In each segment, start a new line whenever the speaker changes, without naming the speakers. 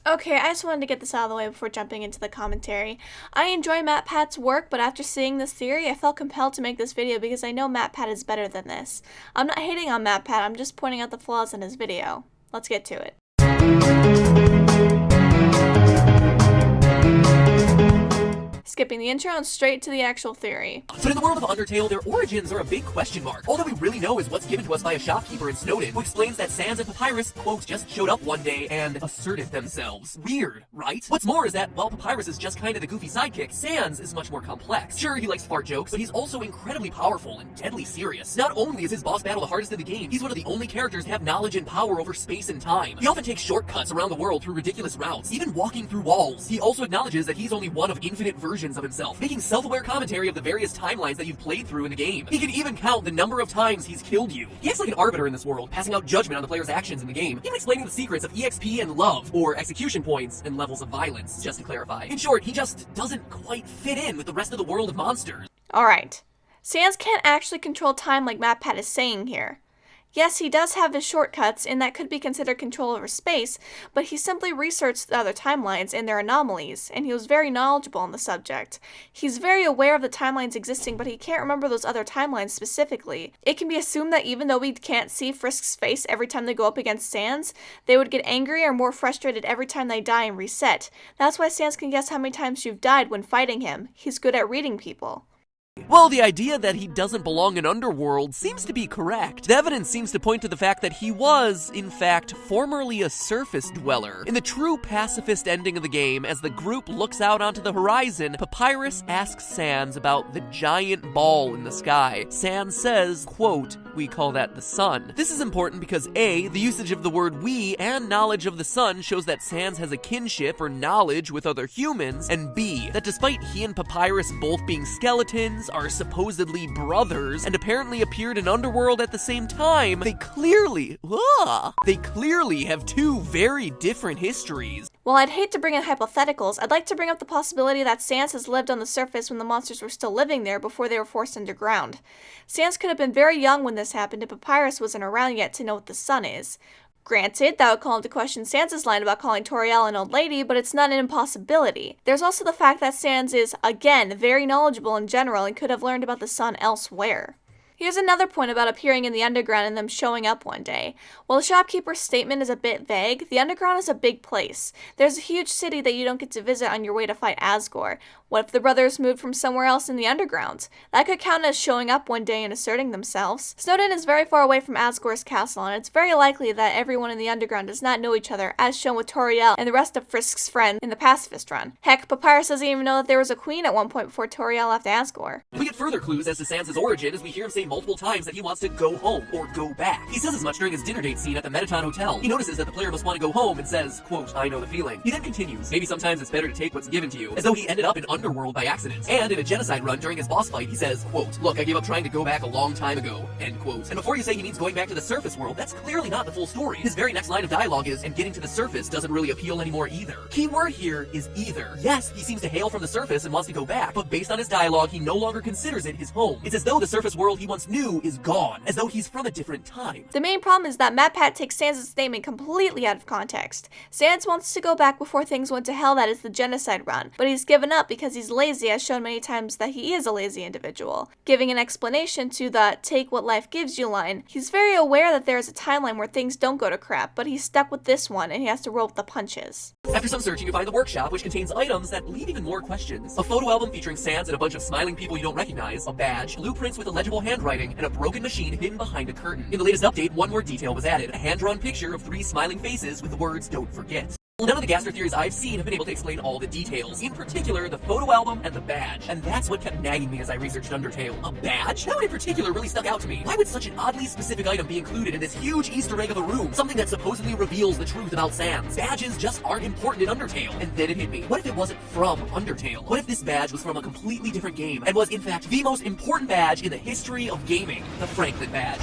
Okay, I just wanted to get this out of the way before jumping into the commentary. I enjoy Matpat's work, but after seeing this theory, I felt compelled to make this video because I know Matpat is better than this. I'm not hating on Matpat, I'm just pointing out the flaws in his video. Let's get to it. Skipping the intro and straight to the actual theory.
But in the world of Undertale, their origins are a big question mark. All that we really know is what's given to us by a shopkeeper in Snowdin, who explains that Sans and Papyrus, quote, just showed up one day and asserted themselves. Weird, right? What's more is that, while Papyrus is just kind of the goofy sidekick, Sans is much more complex. Sure, he likes fart jokes, but he's also incredibly powerful and deadly serious. Not only is his boss battle the hardest in the game, he's one of the only characters to have knowledge and power over space and time. He often takes shortcuts around the world through ridiculous routes, even walking through walls. He also acknowledges that he's only one of infinite versions of himself, making self-aware commentary of the various timelines that you've played through in the game. He can even count the number of times he's killed you. He acts like an arbiter in this world, passing out judgment on the player's actions in the game, even explaining the secrets of EXP and love, or execution points and levels of violence, just to clarify. In short, he just doesn't quite fit in with the rest of the world of monsters.
Alright. Sans can't actually control time like Matpat is saying here. Yes, he does have his shortcuts, and that could be considered control over space, but he simply researched the other timelines and their anomalies, and he was very knowledgeable on the subject. He's very aware of the timelines existing, but he can't remember those other timelines specifically. It can be assumed that even though we can't see Frisk's face every time they go up against Sans, they would get angry or more frustrated every time they die and reset. That's why Sans can guess how many times you've died when fighting him. He's good at reading people.
Well, the idea that he doesn't belong in Underworld seems to be correct. The evidence seems to point to the fact that he was, in fact, formerly a surface dweller. In the true pacifist ending of the game, as the group looks out onto the horizon, Papyrus asks Sans about the giant ball in the sky. Sans says, quote, "We call that the sun." This is important because A, the usage of the word we and knowledge of the sun shows that Sans has a kinship or knowledge with other humans, and B, that despite he and Papyrus both being skeletons, are supposedly brothers, and apparently appeared in Underworld at the same time, they clearly have two very different histories.
While I'd hate to bring in hypotheticals, I'd like to bring up the possibility that Sans has lived on the surface when the monsters were still living there before they were forced underground. Sans could have been very young when this happened, and Papyrus wasn't around yet to know what the sun is. Granted, that would call into question Sans' line about calling Toriel an old lady, but it's not an impossibility. There's also the fact that Sans is, again, very knowledgeable in general and could have learned about the sun elsewhere. Here's another point about appearing in the underground and them showing up one day. While the shopkeeper's statement is a bit vague, the underground is a big place. There's a huge city that you don't get to visit on your way to fight Asgore. What if the brothers moved from somewhere else in the underground? That could count as showing up one day and asserting themselves. Snowdin is very far away from Asgore's castle, and it's very likely that everyone in the underground does not know each other, as shown with Toriel and the rest of Frisk's friends in the pacifist run. Heck, Papyrus doesn't even know that there was a queen at one point before Toriel left Asgore.
We get further clues as to Sans' origin as we hear him say multiple times that he wants to go home, or go back. He says as much during his dinner date scene at the Metaton Hotel. He notices that the player must want to go home and says, quote, "I know the feeling." He then continues, "Maybe sometimes it's better to take what's given to you," as though he ended up in Underworld by accident. And in a genocide run during his boss fight, he says, quote, "Look, I gave up trying to go back a long time ago," end quote. And before you say he means going back to the surface world, that's clearly not the full story. His very next line of dialogue is, "And getting to the surface doesn't really appeal anymore either." Key word here is either. Yes, he seems to hail from the surface and wants to go back, but based on his dialogue, he no longer considers it his home. It's as though the surface world he once knew is gone, as though he's from a different time.
The main problem is that Matpat takes Sans' statement completely out of context. Sans wants to go back before things went to hell, that is the genocide run, but he's given up because he's lazy, as shown many times that he is a lazy individual. Giving an explanation to the "take what life gives you" line, he's very aware that there is a timeline where things don't go to crap, but he's stuck with this one and he has to roll with the punches.
After some searching, you find the workshop, which contains items that leave even more questions. A photo album featuring Sans and a bunch of smiling people you don't recognize, a badge, blueprints with illegible handwriting, and a broken machine hidden behind a curtain. In the latest update, one more detail was added, a hand-drawn picture of 3 smiling faces with the words, "Don't forget." None of the Gaster theories I've seen have been able to explain all the details, in particular the photo album and the badge, and that's what kept nagging me as I researched Undertale. A badge? That one in particular really stuck out to me. Why would such an oddly specific item be included in this huge Easter egg of a room, something that supposedly reveals the truth about Sans? Badges just aren't important in Undertale. And then it hit me. What if it wasn't from Undertale? What if this badge was from a completely different game, and was in fact the most important badge in the history of gaming, the Franklin badge?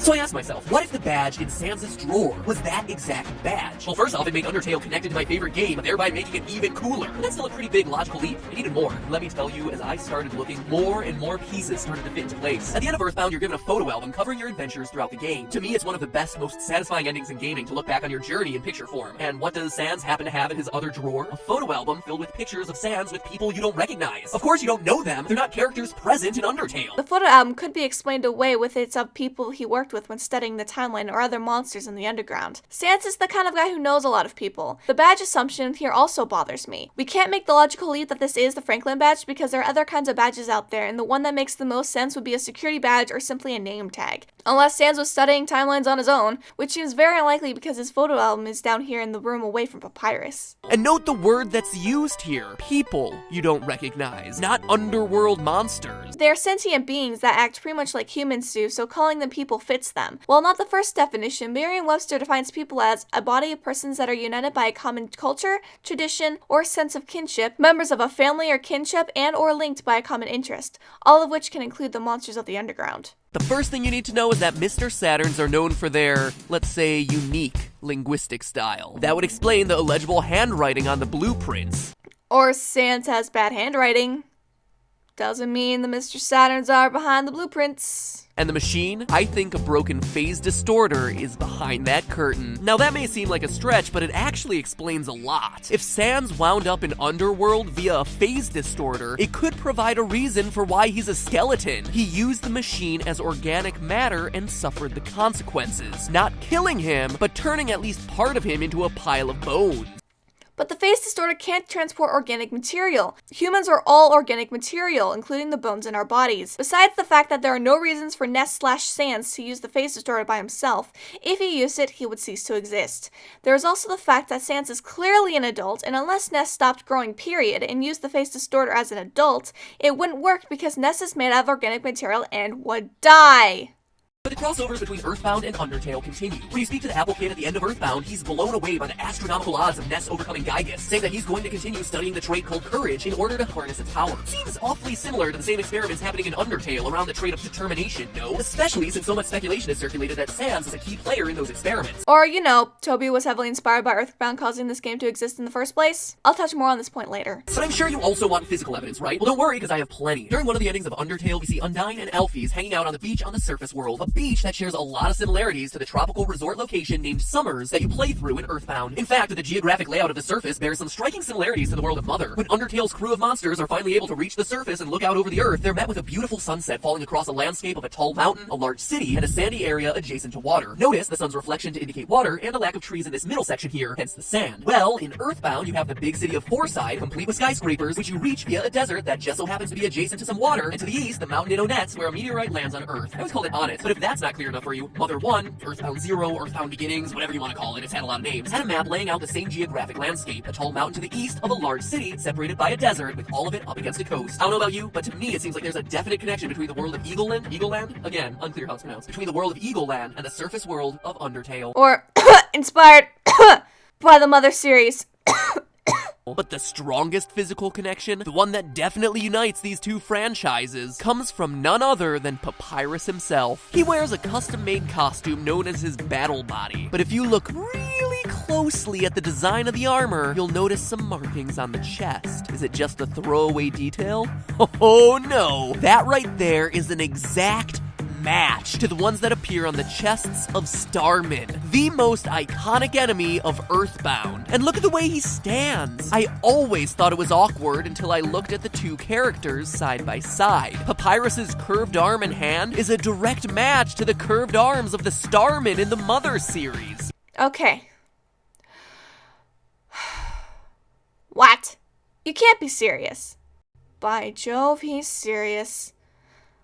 So I asked myself, what if the badge in Sans' drawer was that exact badge? Well, first off, it made Undertale connected to my favorite game, thereby making it even cooler. But that's still a pretty big logical leap. It needed more. Let me tell you, as I started looking, more and more pieces started to fit into place. At the end of Earthbound, you're given a photo album covering your adventures throughout the game. To me, it's one of the best, most satisfying endings in gaming to look back on your journey in picture form. And what does Sans happen to have in his other drawer? A photo album filled with pictures of Sans with people you don't recognize. Of course you don't know them. They're not characters present in Undertale.
The photo album could be explained away with its of people he worked with when studying the timeline or other monsters in the underground. Sans is the kind of guy who knows a lot of people. The badge assumption here also bothers me. We can't make the logical leap that this is the Franklin badge because there are other kinds of badges out there, and the one that makes the most sense would be a security badge or simply a name tag. Unless Sans was studying timelines on his own, which seems very unlikely because his photo album is down here in the room away from Papyrus.
And note the word that's used here. People you don't recognize, not underworld monsters.
They are sentient beings that act pretty much like humans do, so calling them people fits them. While not the first definition, Merriam-Webster defines people as a body of persons that are united by a common culture, tradition, or sense of kinship, members of a family or kinship, and or linked by a common interest, all of which can include the monsters of the underground.
The first thing you need to know is that Mr. Saturns are known for their, let's say, unique linguistic style. That would explain the illegible handwriting on the blueprints.
Or Sans has bad handwriting. Doesn't mean the Mr. Saturns are behind the blueprints.
And the machine? I think a broken phase distorter is behind that curtain. Now that may seem like a stretch, but it actually explains a lot. If Sans wound up in Underworld via a phase distorter, it could provide a reason for why he's a skeleton. He used the machine as organic matter and suffered the consequences. Not killing him, but turning at least part of him into a pile of bones.
But the phase distorter can't transport organic material. Humans are all organic material, including the bones in our bodies. Besides the fact that there are no reasons for Ness/Sans to use the phase distorter by himself, if he used it, he would cease to exist. There is also the fact that Sans is clearly an adult, and unless Ness stopped growing period and used the phase distorter as an adult, it wouldn't work because Ness is made out of organic material and would die.
But the crossovers between Earthbound and Undertale continue. When you speak to the Apple Kid at the end of Earthbound, he's blown away by the astronomical odds of Ness overcoming Gygus, saying that he's going to continue studying the trait called Courage in order to harness its power. Seems awfully similar to the same experiments happening in Undertale around the trait of Determination, no? Especially since so much speculation has circulated that Sans is a key player in those experiments.
Or, you know, Toby was heavily inspired by Earthbound causing this game to exist in the first place. I'll touch more on this point later.
But I'm sure you also want physical evidence, right? Well, don't worry, because I have plenty. During one of the endings of Undertale, we see Undyne and Alphys hanging out on the beach on the surface world, a beach that shares a lot of similarities to the tropical resort location named Summers that you play through in Earthbound. In fact, the geographic layout of the surface bears some striking similarities to the world of Mother. When Undertale's crew of monsters are finally able to reach the surface and look out over the Earth, they're met with a beautiful sunset falling across a landscape of a tall mountain, a large city, and a sandy area adjacent to water. Notice the sun's reflection to indicate water and a lack of trees in this middle section here, hence the sand. Well, in Earthbound, you have the big city of Fourside, complete with skyscrapers, which you reach via a desert that just so happens to be adjacent to some water, and to the east, the mountain in Onetz, where a meteorite lands on Earth. I always called it Onetz, but if that's not clear enough for you, Mother 1, Earthbound 0, Earthbound Beginnings, whatever you want to call it, it's had a lot of names, had a map laying out the same geographic landscape, a tall mountain to the east of a large city separated by a desert with all of it up against a coast. I don't know about you, but to me it seems like there's a definite connection between the world of Eagleland, again, unclear how it's pronounced, between the world of Eagleland and the surface world of Undertale.
Or, inspired by the Mother series.
But the strongest physical connection, the one that definitely unites these two franchises, comes from none other than Papyrus himself. He wears a custom-made costume known as his battle body, but if you look really closely at the design of the armor, you'll notice some markings on the chest. Is it just a throwaway detail? Oh no! That right there is an exact match to the ones that appear on the chests of Starman, the most iconic enemy of Earthbound. And look at the way he stands. I always thought it was awkward until I looked at the two characters side by side. Papyrus's curved arm and hand is a direct match to the curved arms of the Starman in the Mother series.
Okay. What? You can't be serious. By Jove, he's serious.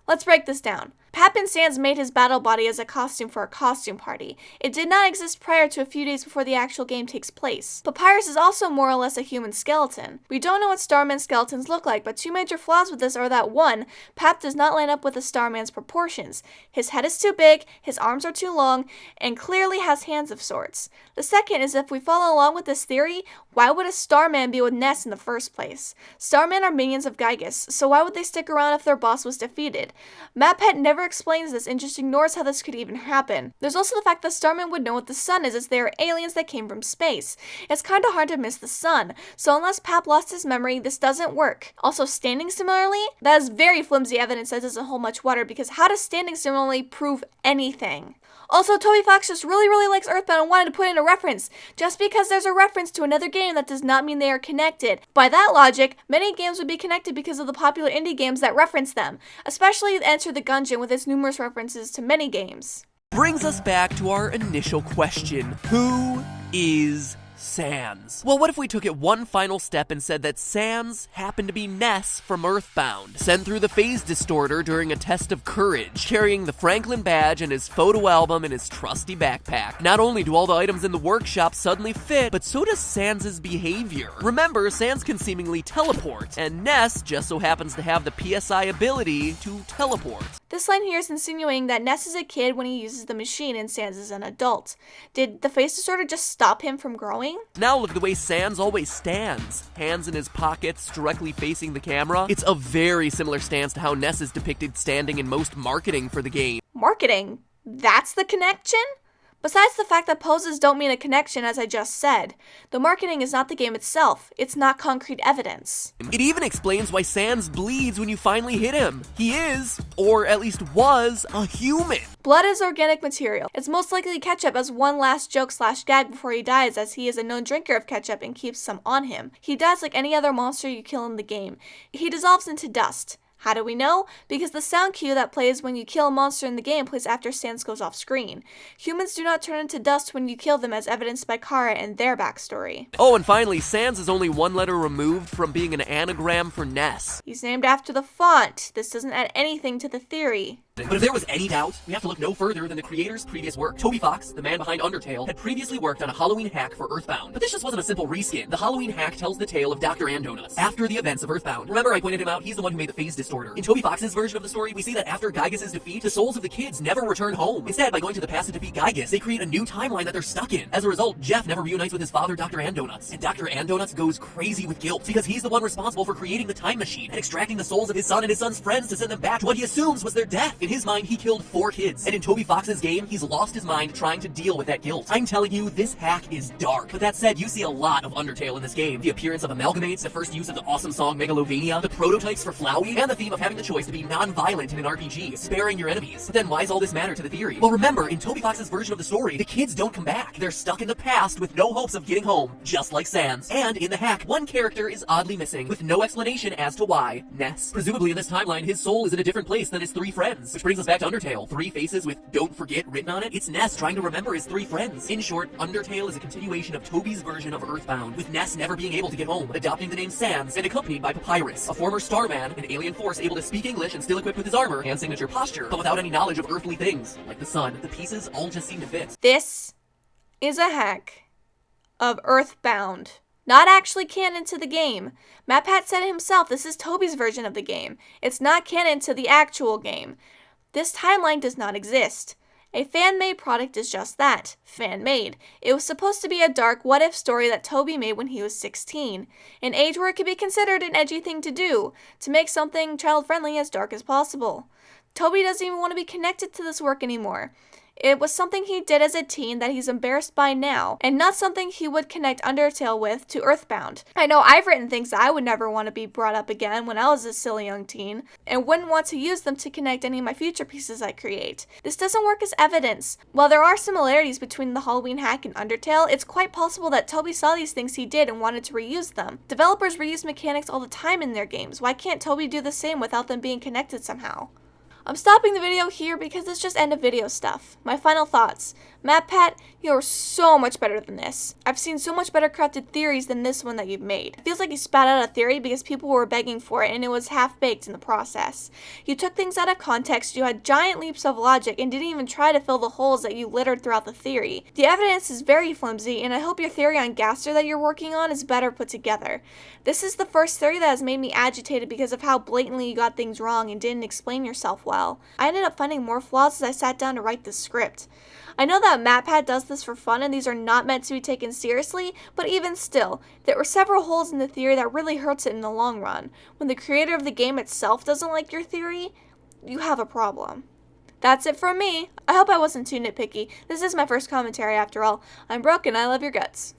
Let's break this down. Papin Sans made his battle body as a costume for a costume party. It did not exist prior to a few days before the actual game takes place. Papyrus is also more or less a human skeleton. We don't know what Starman skeletons look like, but two major flaws with this are that 1. Pap does not line up with a Starman's proportions. His head is too big, his arms are too long, and clearly has hands of sorts. The second is if we follow along with this theory, why would a Starman be with Ness in the first place? Starmen are minions of Gygus, so why would they stick around if their boss was defeated? Matpat never never explains this and just ignores how this could even happen. There's also the fact that Starman would know what the sun is, as they are aliens that came from space. It's kinda hard to miss the sun, so unless Pap lost his memory, this doesn't work. Also, standing similarly? That is very flimsy evidence that doesn't hold much water, because how does standing similarly prove anything? Also, Toby Fox just really likes Earthbound and wanted to put in a reference. Just because there's a reference to another game, that does not mean they are connected. By that logic, many games would be connected because of the popular indie games that reference them, especially Enter the Gungeon with its numerous references to many games.
Brings us back to our initial question. Who is Sans? Well, what if we took it one final step and said that Sans happened to be Ness from Earthbound, sent through the phase distorter during a test of courage, carrying the Franklin badge and his photo album in his trusty backpack. Not only do all the items in the workshop suddenly fit, but so does Sans' behavior. Remember, Sans can seemingly teleport, and Ness just so happens to have the PSI ability to teleport.
This line here is insinuating that Ness is a kid when he uses the machine and Sans is an adult. Did the face disorder just stop him from growing?
Now look at the way Sans always stands. Hands in his pockets, directly facing the camera. It's a very similar stance to how Ness is depicted standing in most marketing for the game.
Marketing? That's the connection? Besides the fact that poses don't mean a connection, as I just said, the marketing is not the game itself. It's not concrete evidence.
It even explains why Sans bleeds when you finally hit him. He is, or at least was, a human.
Blood is organic material. It's most likely ketchup as one last joke/gag before he dies, as he is a known drinker of ketchup and keeps some on him. He dies like any other monster you kill in the game. He dissolves into dust. How do we know? Because the sound cue that plays when you kill a monster in the game plays after Sans goes off screen. Humans do not turn into dust when you kill them, as evidenced by Kara and their backstory.
Oh, and finally, Sans is only one letter removed from being an anagram for Ness.
He's named after the font. This doesn't add anything to the theory.
But if there was any doubt, we have to look no further than the creator's previous work. Toby Fox, the man behind Undertale, had previously worked on a Halloween hack for Earthbound. But this just wasn't a simple reskin. The Halloween hack tells the tale of Dr. Andonuts after the events of Earthbound. Remember I pointed him out? He's the one who made the phase distorter. In Toby Fox's version of the story, we see that after Gygus' defeat, the souls of the kids never return home. Instead, by going to the past to defeat Gygus, they create a new timeline that they're stuck in. As a result, Jeff never reunites with his father, Dr. Andonuts. And Dr. Andonuts goes crazy with guilt because he's the one responsible for creating the time machine and extracting the souls of his son and his son's friends to send them back to what he assumes was their death. In his mind, he killed 4 kids. And in Toby Fox's game, he's lost his mind trying to deal with that guilt. I'm telling you, this hack is dark. But that said, you see a lot of Undertale in this game. The appearance of amalgamates, the first use of the awesome song Megalovania, the prototypes for Flowey, and the theme of having the choice to be non-violent in an RPG, sparing your enemies. But then why does all this matter to the theory? Well, remember, in Toby Fox's version of the story, the kids don't come back. They're stuck in the past with no hopes of getting home, just like Sans. And in the hack, one character is oddly missing, with no explanation as to why. Ness. Presumably in this timeline, his soul is in a different place than his 3 friends. Which brings us back to Undertale. 3 faces with "Don't forget" written on it. It's Ness trying to remember his 3 friends. In short, Undertale is a continuation of Toby's version of Earthbound, with Ness never being able to get home, adopting the name Sans, and accompanied by Papyrus, a former Starman, an alien force able to speak English and still equipped with his armor and signature posture, but without any knowledge of earthly things, like the sun. The pieces all just seem to fit.
This is a hack of Earthbound. Not actually canon to the game. Matpat said himself this is Toby's version of the game. It's not canon to the actual game. This timeline does not exist. A fan-made product is just that, fan-made. It was supposed to be a dark what-if story that Toby made when he was 16, an age where it could be considered an edgy thing to do, to make something child-friendly as dark as possible. Toby doesn't even want to be connected to this work anymore. It was something he did as a teen that he's embarrassed by now, and not something he would connect Undertale with to Earthbound. I know I've written things that I would never want to be brought up again when I was a silly young teen, and wouldn't want to use them to connect any of my future pieces I create. This doesn't work as evidence. While there are similarities between the Halloween hack and Undertale, it's quite possible that Toby saw these things he did and wanted to reuse them. Developers reuse mechanics all the time in their games. Why can't Toby do the same without them being connected somehow? I'm stopping the video here because it's just end of video stuff. My final thoughts. Matpat, you're so much better than this. I've seen so much better crafted theories than this one that you've made. It feels like you spat out a theory because people were begging for it and it was half-baked in the process. You took things out of context, you had giant leaps of logic, and didn't even try to fill the holes that you littered throughout the theory. The evidence is very flimsy, and I hope your theory on Gaster that you're working on is better put together. This is the first theory that has made me agitated because of how blatantly you got things wrong and didn't explain yourself well. I ended up finding more flaws as I sat down to write the script. I know that Matpat does this for fun and these are not meant to be taken seriously, but even still, there were several holes in the theory that really hurts it in the long run. When the creator of the game itself doesn't like your theory, you have a problem. That's it from me. I hope I wasn't too nitpicky. This is my first commentary after all. I'm Brooke and I love your guts.